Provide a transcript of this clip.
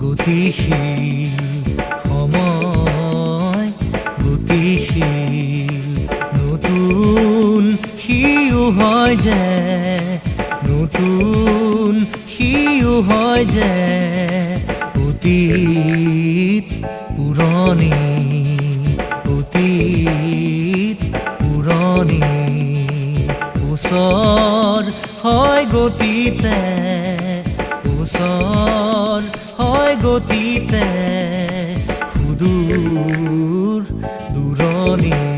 গতিশীল সময় গতিশীল নতুন সিও হয় যে নতুন সিও হয় যে অতীত পুৰণি অতীত পুৰণি ওচৰ হয় গতিতে ওচৰ হয় গতিতে সুদূৰ দূৰণি